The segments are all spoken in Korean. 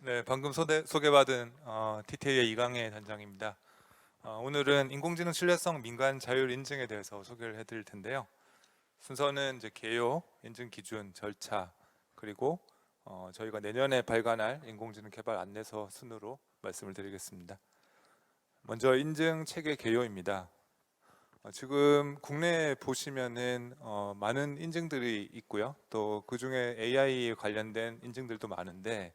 네, 방금 소개받은 TTA의 이강혜 단장입니다. 오늘은 인공지능 신뢰성 민간 자율 인증에 대해서 소개를 해드릴 텐데요. 순서는 이제 개요, 인증 기준, 절차, 그리고 저희가 내년에 발간할 인공지능 개발 안내서 순으로 말씀을 드리겠습니다. 먼저 인증 체계 개요입니다. 지금 국내에 보시면은 많은 인증들이 있고요. 또 그중에 AI 관련된 인증들도 많은데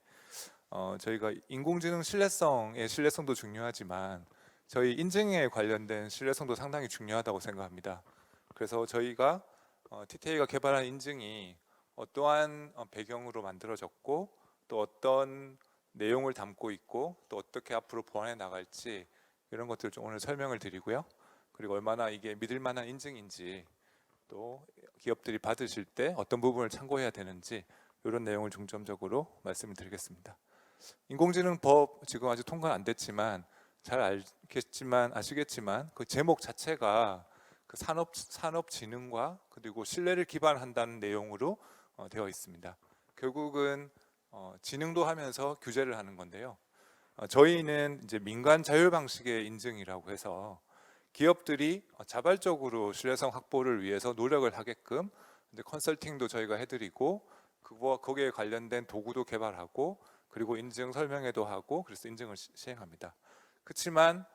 저희가 인공지능 신뢰성의 신뢰성도 중요하지만 저희 인증에 관련된 신뢰성도 상당히 중요하다고 생각합니다. 그래서 저희가 TTA가 개발한 인증이 어떠한 배경으로 만들어졌고 또 어떤 내용을 담고 있고 또 어떻게 앞으로 보완해 나갈지 이런 것들을 좀 오늘 설명을 드리고요. 그리고 얼마나 이게 믿을 만한 인증인지 또 기업들이 받으실 때 어떤 부분을 참고해야 되는지 이런 내용을 중점적으로 말씀을 드리겠습니다. 인공지능법 지금 아직 통과는 안 됐지만 잘 아시겠지만 그 제목 자체가 그 산업진흥과 그리고 신뢰를 기반한다는 내용으로 되어 있습니다. 결국은 진흥도 하면서 규제를 하는 건데요. 저희는 이제 민간 자율 방식의 인증이라고 해서 기업들이 자발적으로 신뢰성 확보를 위해서 노력을 하게끔 이제 컨설팅도 저희가 해드리고 거기에 관련된 도구도 개발하고 그리고 인증 설명회도 하고 그래서 인증을 시행합니다. 그렇지만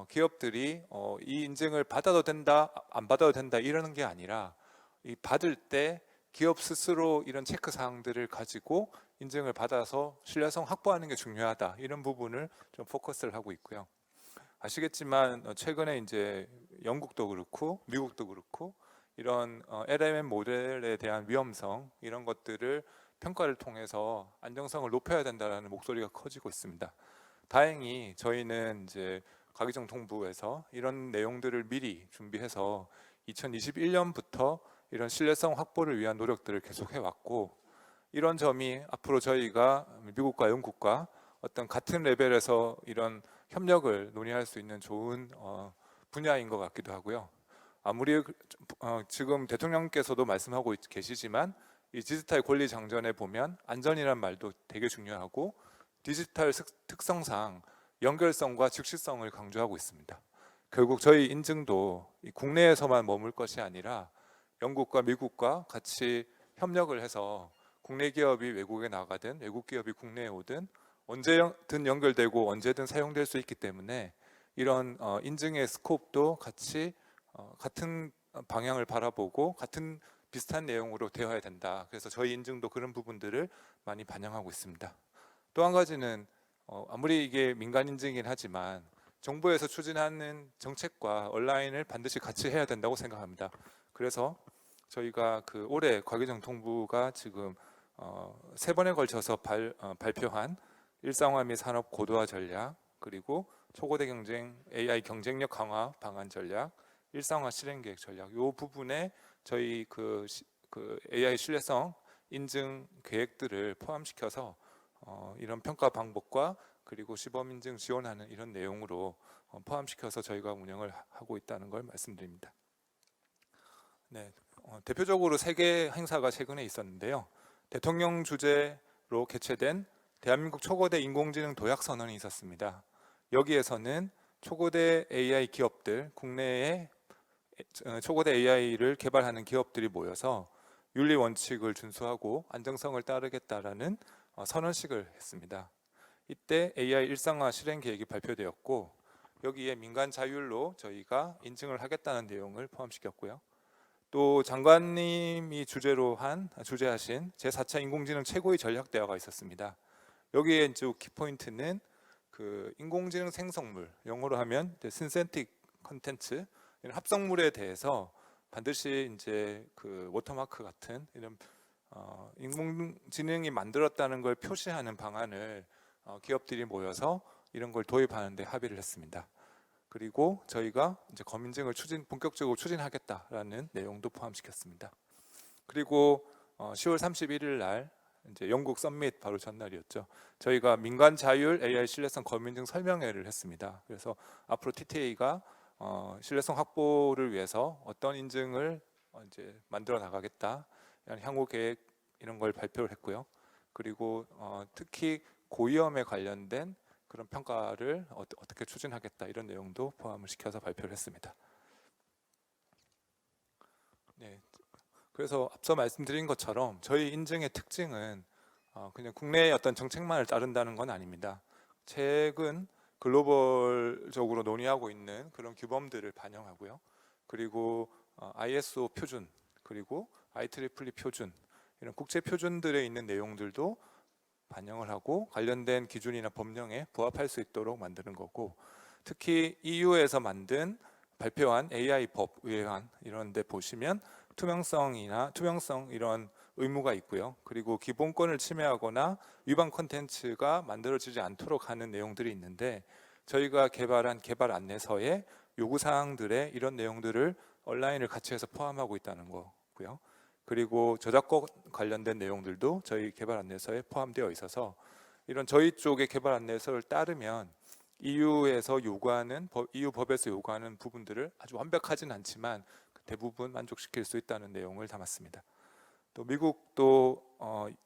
기업들이 이 인증을 받아도 된다, 안 받아도 된다 이러는 게 아니라 이 받을 때 기업 스스로 이런 체크 사항들을 가지고 인증을 받아서 신뢰성 확보하는 게 중요하다 이런 부분을 좀 포커스를 하고 있고요. 아시겠지만 최근에 이제 영국도 그렇고 미국도 그렇고 이런 LLM 모델에 대한 위험성 이런 것들을 평가를 통해서 안정성을 높여야 된다는 목소리가 커지고 있습니다. 다행히 저희는 이제 과기정통부에서 이런 내용들을 미리 준비해서 2021년부터 이런 신뢰성 확보를 위한 노력들을 계속해 왔고 이런 점이 앞으로 저희가 미국과 영국과 어떤 같은 레벨에서 이런 협력을 논의할 수 있는 좋은 분야인 것 같기도 하고요. 아무리 지금 대통령께서도 말씀하고 계시지만 이 디지털 권리 장전에 보면 안전이란 말도 되게 중요하고 디지털 특성상 연결성과 즉시성을 강조하고 있습니다. 결국 저희 인증도 국내에서만 머물 것이 아니라 영국과 미국과 같이 협력을 해서 국내 기업이 외국에 나가든 외국 기업이 국내에 오든 언제든 연결되고 언제든 사용될 수 있기 때문에 이런 인증의 스코프도 같이 같은 방향을 바라보고 같은 비슷한 내용으로 되어야 된다. 그래서 저희 인증도 그런 부분들을 많이 반영하고 있습니다. 또 한 가지는 아무리 이게 민간 인증이긴 하지만 정부에서 추진하는 정책과 온라인을 반드시 같이 해야 된다고 생각합니다. 그래서 저희가 그 올해 과기정통부가 지금 3번에 걸쳐서 발표한 일상화 및 산업 고도화 전략 그리고 초고대 경쟁 AI 경쟁력 강화 방안 전략 일상화 실행 계획 전략 이 부분에 저희 그 AI 신뢰성 인증 계획들을 포함시켜서 이런 평가 방법과 그리고 시범 인증 지원하는 이런 내용으로 포함시켜서 저희가 운영을 하고 있다는 걸 말씀드립니다. 네, 대표적으로 3개 행사가 최근에 있었는데요. 대통령 주재로 개최된 대한민국 초거대 인공지능 도약 선언이 있었습니다. 여기에서는 초거대 AI 기업들, 국내에 초거대 AI를 개발하는 기업들이 모여서 윤리 원칙을 준수하고 안정성을 따르겠다라는 선언식을 했습니다. 이때 AI 일상화 실행 계획이 발표되었고 여기에 민간 자율로 저희가 인증을 하겠다는 내용을 포함시켰고요. 또 장관님이 주재하신 제4차 인공지능 최고의 전략 대화가 있었습니다. 여기에 이제 키포인트는 그 인공지능 생성물, 영어로 하면 신센틱 컨텐츠 이런 합성물에 대해서 반드시 이제 그 워터마크 같은 이런 인공지능이 만들었다는 걸 표시하는 방안을 기업들이 모여서 이런 걸 도입하는 데 합의를 했습니다. 그리고 저희가 이제 검인증을 본격적으로 추진하겠다라는 내용도 포함시켰습니다. 그리고 10월 31일 날 이제 영국 썸밋 바로 전날이었죠. 저희가 민간 자율 AI 신뢰성 검인증 설명회를 했습니다. 그래서 앞으로 TTA가 신뢰성 확보를 위해서 어떤 인증을 이제 만들어 나가겠다 향후 계획 이런 걸 발표를 했고요. 그리고 특히 고위험에 관련된 그런 평가를 어떻게 추진하겠다 이런 내용도 포함을 시켜서 발표를 했습니다. 네, 그래서 앞서 말씀드린 것처럼 저희 인증의 특징은 그냥 국내의 어떤 정책만을 따른다는 건 아닙니다. 최근 글로벌적으로 논의하고 있는 그런 규범들을 반영하고요. 그리고 ISO 표준, 그리고 IEEE 표준, 이런 국제 표준들에 있는 내용들도 반영을 하고 관련된 기준이나 법령에 부합할 수 있도록 만드는 거고, 특히 EU에서 발표한 AI 법 의회안 이런 데 보시면 투명성 이런 의무가 있고요. 그리고 기본권을 침해하거나 위반 콘텐츠가 만들어지지 않도록 하는 내용들이 있는데, 저희가 개발한 개발 안내서에 요구사항들의 이런 내용들을 온라인을 같이 해서 포함하고 있다는 거고요. 그리고 저작권 관련된 내용들도 저희 개발 안내서에 포함되어 있어서, 이런 저희 쪽의 개발 안내서를 따르면 EU에서 요구하는 EU 법에서 요구하는 부분들을 아주 완벽하진 않지만 대부분 만족시킬 수 있다는 내용을 담았습니다. 또 미국도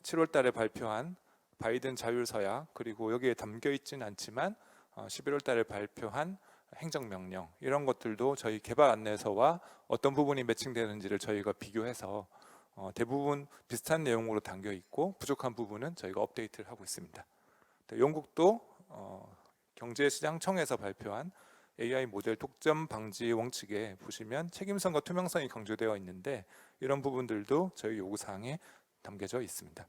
7월 달에 발표한 바이든 자율서약, 그리고 여기에 담겨 있지는 않지만 11월 달에 발표한 행정명령, 이런 것들도 저희 개발 안내서와 어떤 부분이 매칭되는지를 저희가 비교해서 대부분 비슷한 내용으로 담겨 있고, 부족한 부분은 저희가 업데이트를 하고 있습니다. 영국도 경제시장청에서 발표한 AI 모델 독점 방지 원칙에 보시면 책임성과 투명성이 강조되어 있는데, 이런 부분들도 저희 요구사항에 담겨져 있습니다.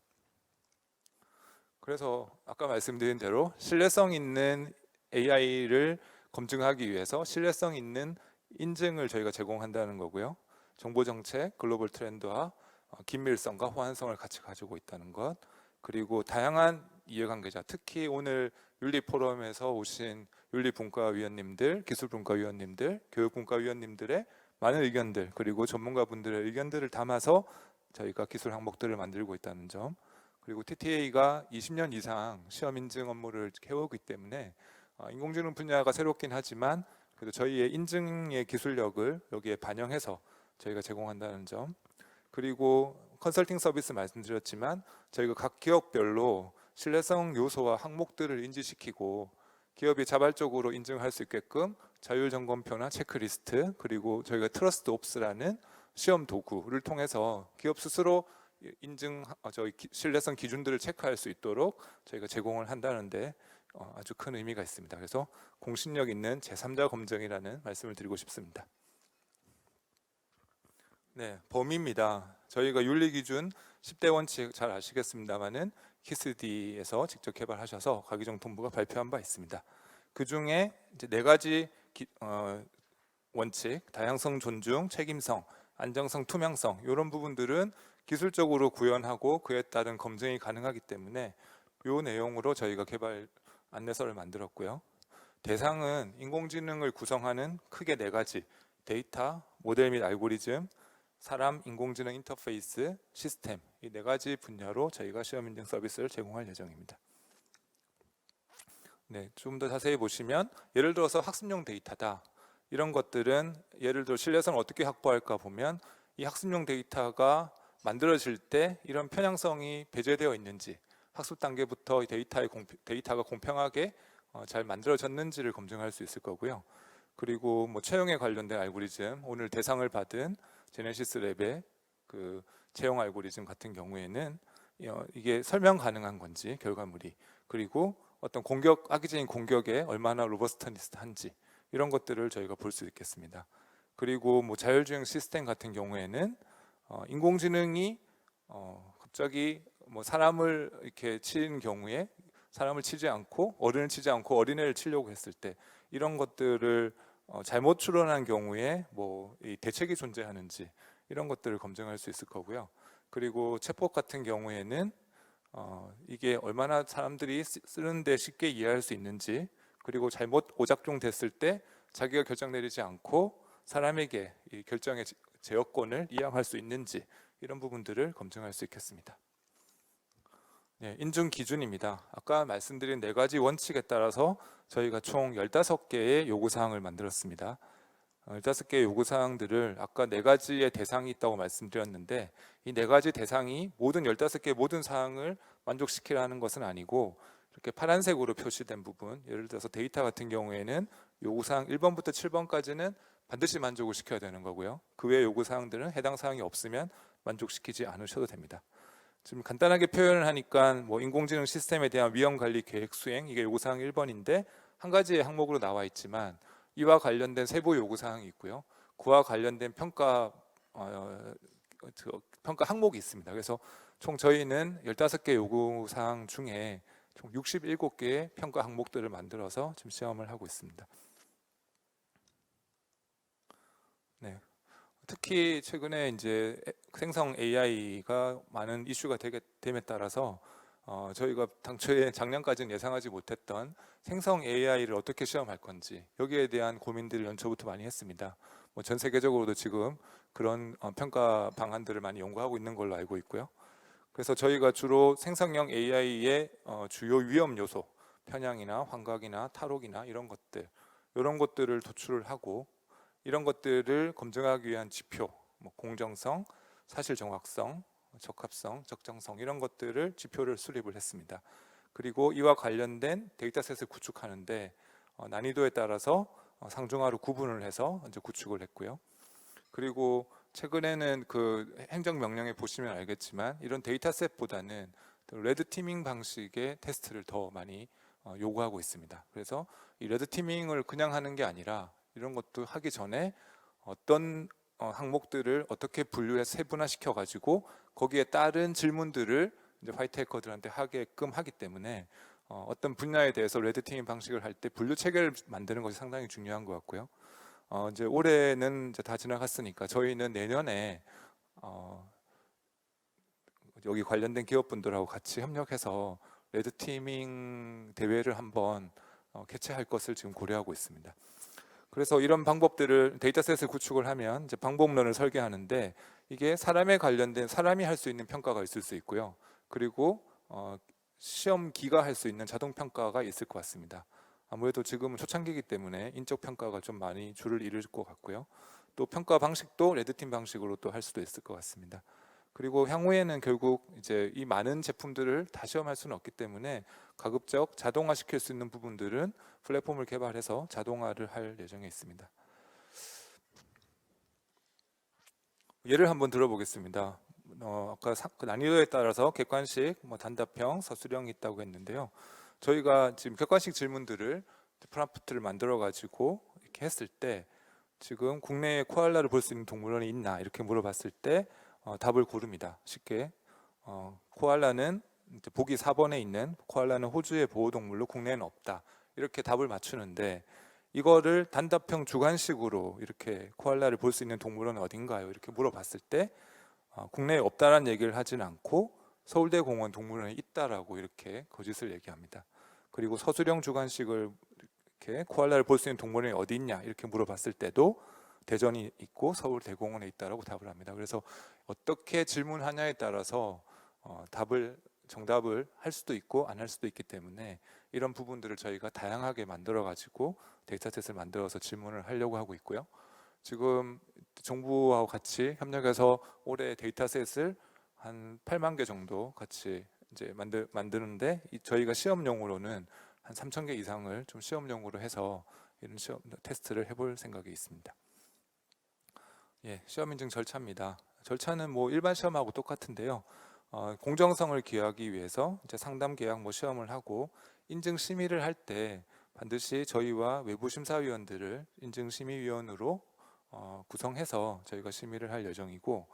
그래서 아까 말씀드린 대로 신뢰성 있는 AI를 검증하기 위해서 신뢰성 있는 인증을 저희가 제공한다는 거고요. 정보정책, 글로벌 트렌드와 긴밀성과 호환성을 같이 가지고 있다는 것, 그리고 다양한 이해관계자, 특히 오늘 윤리포럼에서 오신 윤리분과위원님들, 기술분과위원님들, 교육분과위원님들의 많은 의견들, 그리고 전문가분들의 의견들을 담아서 저희가 기술 항목들을 만들고 있다는 점, 그리고 TTA가 20년 이상 시험 인증 업무를 해오기 때문에 인공지능 분야가 새롭긴 하지만 그래도 저희의 인증의 기술력을 여기에 반영해서 저희가 제공한다는 점, 그리고 컨설팅 서비스 말씀드렸지만 저희가 각 기업별로 신뢰성 요소와 항목들을 인지시키고 기업이 자발적으로 인증할 수 있게끔 자율점검표나 체크리스트, 그리고 저희가 트러스트 옵스라는 시험 도구를 통해서 기업 스스로 저희 신뢰성 기준들을 체크할 수 있도록 저희가 제공을 한다는데 아주 큰 의미가 있습니다. 그래서 공신력 있는 제3자 검증이라는 말씀을 드리고 싶습니다. 네, 범위입니다. 저희가 윤리기준 10대 원칙 잘 아시겠습니다만은 키스디에서 직접 개발하셔서 과기정통부가 발표한 바 있습니다. 그 중에 이제 4가지 원칙, 다양성 존중, 책임성, 안정성, 투명성, 이런 부분들은 기술적으로 구현하고 그에 따른 검증이 가능하기 때문에 이 내용으로 저희가 개발 안내서를 만들었고요. 대상은 인공지능을 구성하는 크게 4가지, 데이터, 모델 및 알고리즘, 사람, 인공지능 인터페이스, 시스템, 이 4가지 분야로 저희가 시험 인증 서비스를 제공할 예정입니다. 네, 좀 더 자세히 보시면 예를 들어서 학습용 데이터다, 이런 것들은 예를 들어 신뢰성을 어떻게 확보할까 보면 이 학습용 데이터가 만들어질 때 이런 편향성이 배제되어 있는지, 학습 단계부터 데이터가 공평하게 잘 만들어졌는지를 검증할 수 있을 거고요. 그리고 뭐 채용에 관련된 알고리즘, 오늘 대상을 받은 제네시스 랩의 그 채용 알고리즘 같은 경우에는 이게 설명 가능한 건지 결과물이, 그리고 어떤 악의적인 공격에 얼마나 로버스트한지, 이런 것들을 저희가 볼 수 있겠습니다. 그리고 뭐 자율주행 시스템 같은 경우에는 인공지능이 갑자기 뭐 사람을 이렇게 치는 경우에 사람을 치지 않고 어른을 치지 않고 어린애를 치려고 했을 때 이런 것들을 잘못 추론한 경우에 뭐 이 대책이 존재하는지, 이런 것들을 검증할 수 있을 거고요. 그리고 챗봇 같은 경우에는 이게 얼마나 사람들이 쓰는데 쉽게 이해할 수 있는지, 그리고 잘못 오작동 됐을 때 자기가 결정 내리지 않고 사람에게 이 결정의 제어권을 이양할 수 있는지, 이런 부분들을 검증할 수 있겠습니다. 네, 인증 기준입니다. 아까 말씀드린 4가지 원칙에 따라서 저희가 총 15개의 요구사항을 만들었습니다. 15개의 요구사항들을 아까 4가지의 대상이 있다고 말씀드렸는데, 이 4가지 대상이 모든 15개 모든 사항을 만족시키라는 것은 아니고 이렇게 파란색으로 표시된 부분, 예를 들어서 데이터 같은 경우에는 요구사항 1번부터 7번까지는 반드시 만족을 시켜야 되는 거고요. 그 외 요구사항들은 해당 사항이 없으면 만족시키지 않으셔도 됩니다. 지금 간단하게 표현을 하니까 뭐 인공지능 시스템에 대한 위험 관리 계획 수행, 이게 요구사항 1번인데 한 가지의 항목으로 나와 있지만 이와 관련된 세부 요구사항이 있고요. 그와 관련된 평가 평가 항목이 있습니다. 그래서 총 저희는 15개 요구사항 중에 총 67개의 평가 항목들을 만들어서 지금 시험을 하고 있습니다. 네. 특히 최근에 이제 생성 AI가 많은 이슈가 됨에 따라서 저희가 당초에 작년까지는 예상하지 못했던 생성 AI를 어떻게 시험할 건지 여기에 대한 고민들을 연초부터 많이 했습니다. 뭐 전 세계적으로도 지금 그런 평가 방안들을 많이 연구하고 있는 걸로 알고 있고요. 그래서 저희가 주로 생성형 AI의 주요 위험 요소, 편향이나 환각이나 탈옥이나 이런 것들을 도출을 하고 이런 것들을 검증하기 위한 지표, 뭐 공정성, 사실 정확성, 적합성, 적정성 이런 것들을 지표를 수립을 했습니다. 그리고 이와 관련된 데이터셋을 구축하는데 난이도에 따라서 상중하로 구분을 해서 이제 구축을 했고요. 그리고 최근에는 그 행정명령에 보시면 알겠지만 이런 데이터셋보다는 레드 티밍 방식의 테스트를 더 많이 요구하고 있습니다. 그래서 이 레드 티밍을 그냥 하는 게 아니라 이런 것도 하기 전에 어떤 항목들을 어떻게 분류해서 세분화시켜 가지고 거기에 따른 질문들을 이제 화이트 해커들한테 하게끔 하기 때문에 어떤 분야에 대해서 레드 티밍 방식을 할 때 분류 체계를 만드는 것이 상당히 중요한 것 같고요. 이제 올해는 이제 다 지나갔으니까 저희는 내년에 여기 관련된 기업분들하고 같이 협력해서 레드 티밍 대회를 한번 개최할 것을 지금 고려하고 있습니다. 그래서 이런 방법들을 데이터셋을 구축을 하면 이제 방법론을 설계하는데 이게 사람에 관련된 사람이 할 수 있는 평가가 있을 수 있고요. 그리고 시험기가 할 수 있는 자동 평가가 있을 것 같습니다. 아무래도 지금은 초창기이기 때문에 인적 평가가 좀 많이 줄을 이룰 것 같고요. 또 평가 방식도 레드팀 방식으로 또 할 수도 있을 것 같습니다. 그리고 향후에는 결국 이제 이 많은 제품들을 다 시험할 수는 없기 때문에 가급적 자동화 시킬 수 있는 부분들은 플랫폼을 개발해서 자동화를 할 예정에 있습니다. 예를 한번 들어보겠습니다. 아까 그 난이도에 따라서 객관식, 뭐 단답형, 서술형이 있다고 했는데요. 저희가 지금 객관식 질문들을 프롬프트를 만들어 가지고 이렇게 했을 때 지금 국내에 코알라를 볼 수 있는 동물원이 있나 이렇게 물어봤을 때 답을 고릅니다. 쉽게 코알라는 보기 4번에 있는 코알라는 호주의 보호동물로 국내에는 없다 이렇게 답을 맞추는데 이거를 단답형 주관식으로 이렇게 코알라를 볼 수 있는 동물원은 어딘가요? 이렇게 물어봤을 때 국내에 없다라는 얘기를 하진 않고 서울대 공원 동물원에 있다라고 이렇게 거짓을 얘기합니다. 그리고 서술형 주관식을 이렇게 코알라를 볼 수 있는 동물원이 어디 있냐 이렇게 물어봤을 때도 대전이 있고 서울대공원에 있다라고 답을 합니다. 그래서 어떻게 질문하냐에 따라서 정답을 할 수도 있고 안 할 수도 있기 때문에 이런 부분들을 저희가 다양하게 만들어 가지고 데이터셋을 만들어서 질문을 하려고 하고 있고요. 지금 정부와 같이 협력해서 올해 데이터셋을 한 8만 개 정도 같이 이제 만드는데 저희가 시험용으로는 한 3,000개 이상을 좀 시험용으로 해서 이런 시험 테스트를 해볼 생각이 있습니다. 예, 시험 인증 절차입니다. 절차는 뭐 일반 시험하고 똑같은데요. 공정성을 기하기 위해서 이제 상담 계약 뭐 시험을 하고 인증 심의를 할 때 반드시 저희와 외부 심사위원들을 인증 심의위원으로 구성해서 저희가 심의를 할 예정이고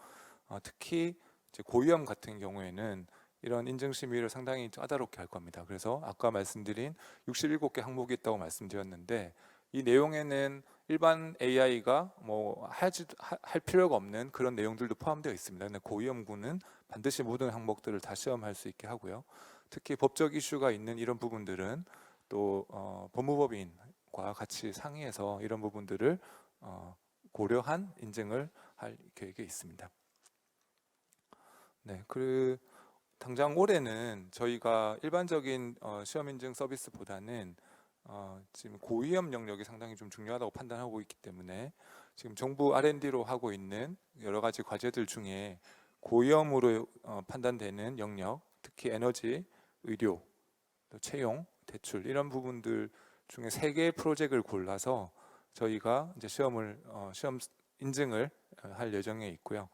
특히 이제 고위험 같은 경우에는 이런 인증 심의를 상당히 까다롭게 할 겁니다. 그래서 아까 말씀드린 67개 항목이 있다고 말씀드렸는데 이 내용에는 일반 AI가 뭐 할 필요가 없는 그런 내용들도 포함되어 있습니다. 근데 고위험군은 반드시 모든 항목들을 다 시험할 수 있게 하고요. 특히 법적 이슈가 있는 이런 부분들은 또 법무법인과 같이 상의해서 이런 부분들을 고려한 인증을 할 계획에 있습니다. 네, 당장 올해는 저희가 일반적인 시험 인증 서비스보다는 지금 고위험 영역이 상당히 좀 중요하다고 판단하고 있기 때문에 지금 정부 R&D로 하고 있는 여러 가지 과제들 중에 고위험으로 판단되는 영역, 특히 에너지, 의료, 또 채용, 대출 이런 부분들 중에 3개의 프로젝트를 골라서 저희가 이제 시험 인증을 할 예정에 있고요.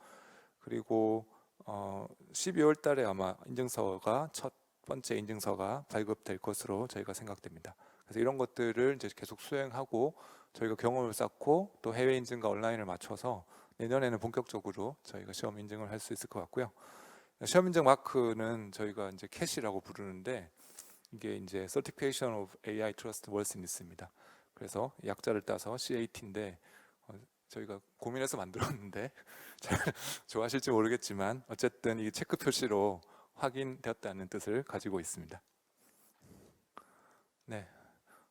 그리고 12월 달에 아마 인증서가 첫 번째 인증서가 발급될 것으로 저희가 생각됩니다. 그래서 이런 것들을 이제 계속 수행하고 저희가 경험을 쌓고 또 해외 인증과 온라인을 맞춰서 내년에는 본격적으로 저희가 시험 인증을 할 수 있을 것 같고요. 시험 인증 마크는 저희가 이제 캐시라고 부르는데 이게 이제 Certification of AI Trustworthiness입니다. 그래서 약자를 따서 CAT인데 저희가 고민해서 만들었는데 잘 좋아하실지 모르겠지만 어쨌든 이 체크 표시로 확인되었다는 뜻을 가지고 있습니다. 네,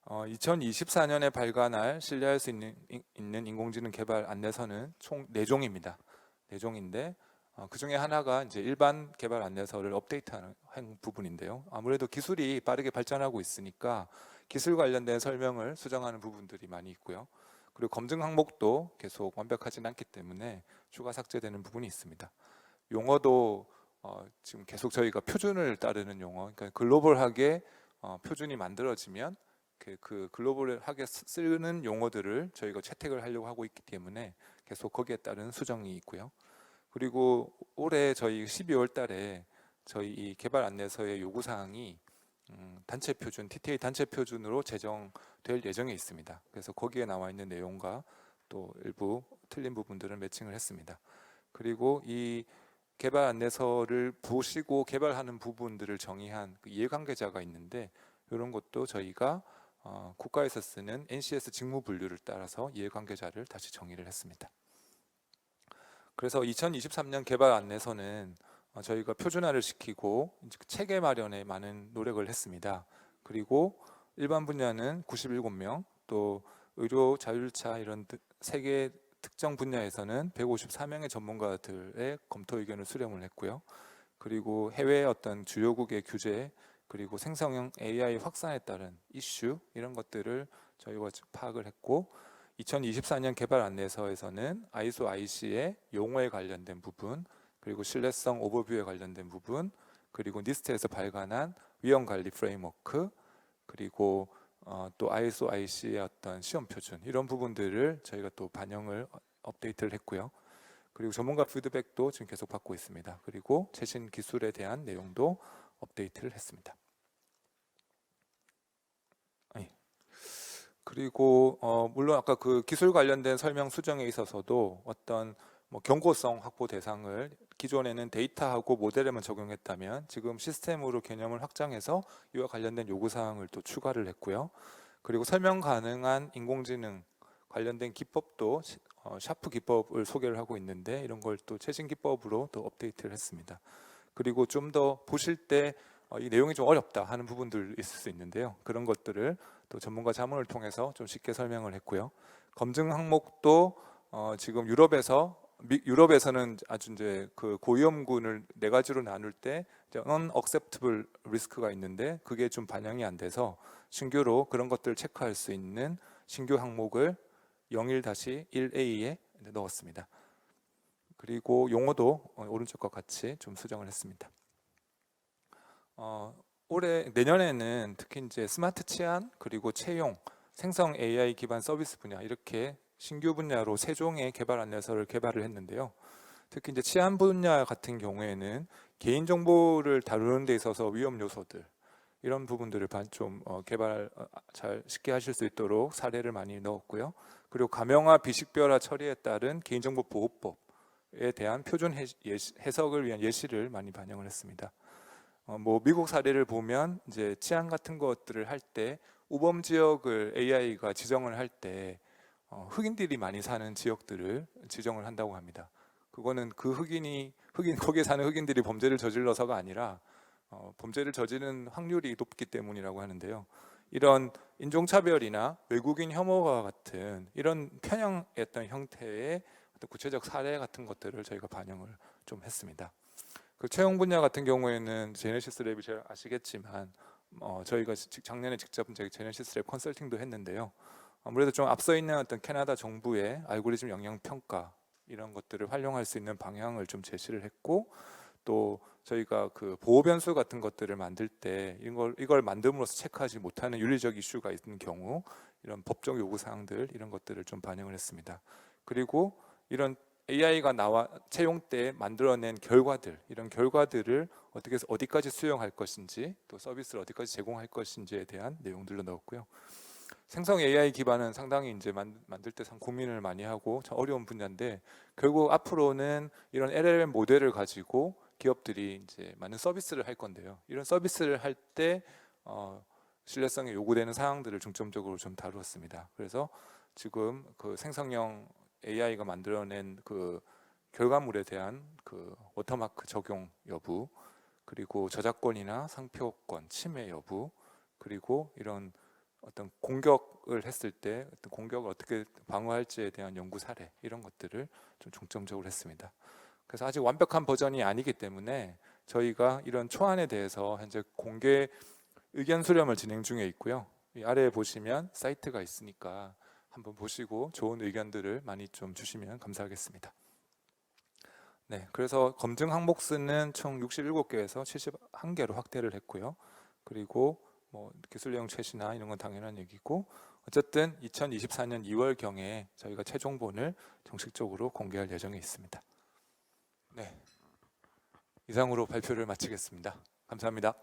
2024년에 발간할 신뢰할 수 있는 인공지능 개발 안내서는 총 4종입니다. 4종인데 그 중에 하나가 이제 일반 개발 안내서를 업데이트하는 부분인데요. 아무래도 기술이 빠르게 발전하고 있으니까 기술 관련된 설명을 수정하는 부분들이 많이 있고요. 그리고 검증 항목도 계속 완벽하진 않기 때문에 추가 삭제되는 부분이 있습니다. 용어도 지금 계속 저희가 표준을 따르는 용어, 그러니까 글로벌하게 표준이 만들어지면 그 글로벌하게 쓰는 용어들을 저희가 채택을 하려고 하고 있기 때문에 계속 거기에 따른 수정이 있고요. 그리고 올해 저희 12월 달에 저희 이 개발 안내서의 요구 사항이 단체 표준, TTA 단체 표준으로 제정될 예정에 있습니다. 그래서 거기에 나와 있는 내용과 또 일부 틀린 부분들을 매칭을 했습니다. 그리고 이 개발 안내서를 보시고 개발하는 부분들을 정의한 그 이해관계자가 있는데 이런 것도 저희가 국가에서 쓰는 NCS 직무 분류를 따라서 이해관계자를 다시 정의를 했습니다. 그래서 2023년 개발 안내서는 저희가 표준화를 시키고 체계 마련에 많은 노력을 했습니다. 그리고 일반 분야는 97명, 또 의료, 자율차 이런 3개 특정 분야에서는 154명의 전문가들의 검토 의견을 수렴을 했고요. 그리고 해외 어떤 주요국의 규제, 그리고 생성형 AI 확산에 따른 이슈 이런 것들을 저희가 파악을 했고 2024년 개발 안내서에서는 ISO IC의 용어에 관련된 부분, 그리고 신뢰성 오버뷰에 관련된 부분, 그리고 니스트에서 발간한 위험 관리 프레임워크, 그리고 또 ISO IC의 어떤 시험 표준 이런 부분들을 저희가 또 반영을 업데이트를 했고요. 그리고 전문가 피드백도 지금 계속 받고 있습니다. 그리고 최신 기술에 대한 내용도 업데이트를 했습니다. 그리고 물론 아까 그 기술 관련된 설명 수정에 있어서도 어떤 경고성 확보 대상을 기존에는 데이터하고 모델에만 적용했다면 지금 시스템으로 개념을 확장해서 이와 관련된 요구사항을 또 추가를 했고요. 그리고 설명 가능한 인공지능 관련된 기법도 샤프 기법을 소개를 하고 있는데 이런 걸 또 최신 기법으로 또 업데이트를 했습니다. 그리고 좀 더 보실 때 이 내용이 좀 어렵다 하는 부분들 있을 수 있는데요. 그런 것들을 또 전문가 자문을 통해서 좀 쉽게 설명을 했고요. 검증 항목도 지금 유럽에서는 아주 이제 그 고위험군을 4가지로 나눌 때 unacceptable risk가 있는데 그게 좀 반영이 안 돼서 신규로 그런 것들을 체크할 수 있는 신규 항목을 01-1A에 넣었습니다. 그리고 용어도 오른쪽과 같이 좀 수정을 했습니다. 내년에는 특히 이제 스마트 치안 그리고 채용, 생성 AI 기반 서비스 분야 이렇게 신규 분야로 3종의 개발 안내서를 개발을 했는데요. 특히 이제 치안 분야 같은 경우에는 개인 정보를 다루는 데 있어서 위험 요소들 이런 부분들을 좀 개발 잘 쉽게 하실 수 있도록 사례를 많이 넣었고요. 그리고 가명화 비식별화 처리에 따른 개인정보 보호법에 대한 표준 해석을 위한 예시를 많이 반영을 했습니다. 미국 사례를 보면 이제 치안 같은 것들을 할 때 우범 지역을 AI가 지정을 할 때 흑인들이 많이 사는 지역들을 지정을 한다고 합니다. 그거는 거기에 사는 흑인들이 범죄를 저질러서가 아니라 범죄를 저지르는 확률이 높기 때문이라고 하는데요. 이런 인종차별이나 외국인 혐오와 같은 이런 편향했던 형태의 어떤 구체적 사례 같은 것들을 저희가 반영을 좀 했습니다. 그 채용 분야 같은 경우에는 제네시스 랩이 잘 아시겠지만 저희가 작년에 직접 제네시스 랩 컨설팅도 했는데요. 아무래도 좀 앞서 있는 어떤 캐나다 정부의 알고리즘 영향 평가 이런 것들을 활용할 수 있는 방향을 좀 제시를 했고 또 저희가 그 보호 변수 같은 것들을 만들 때 이걸 만듦으로써 체크하지 못하는 윤리적 이슈가 있는 경우 이런 법적 요구 사항들 이런 것들을 좀 반영을 했습니다. 그리고 이런 AI가 채용 때 만들어낸 결과들 이런 결과들을 어떻게 해서 어디까지 수용할 것인지 또 서비스를 어디까지 제공할 것인지에 대한 내용들로 넣었고요. 생성 AI 기반은 상당히 이제 만들 때 고민을 많이 하고 참 어려운 분야인데 결국 앞으로는 이런 LLM 모델을 가지고 기업들이 이제 많은 서비스를 할 건데요. 이런 서비스를 할 때 신뢰성이 요구되는 사항들을 중점적으로 좀 다루었습니다. 그래서 지금 그 생성형 AI가 만들어낸 그 결과물에 대한 그 워터마크 적용 여부, 그리고 저작권이나 상표권 침해 여부, 그리고 이런 어떤 공격을 했을 때 어떤 공격을 어떻게 방어할지에 대한 연구 사례 이런 것들을 좀 중점적으로 했습니다. 그래서 아직 완벽한 버전이 아니기 때문에 저희가 이런 초안에 대해서 현재 공개 의견 수렴을 진행 중에 있고요. 이 아래에 보시면 사이트가 있으니까 한번 보시고 좋은 의견들을 많이 좀 주시면 감사하겠습니다. 네, 그래서 검증 항목 수는 총 67개에서 71개로 확대를 했고요. 그리고 뭐 기술 내용 최신화 이런 건 당연한 얘기고 어쨌든 2024년 2월경에 저희가 최종본을 정식적으로 공개할 예정에 있습니다. 네, 이상으로 발표를 마치겠습니다. 감사합니다.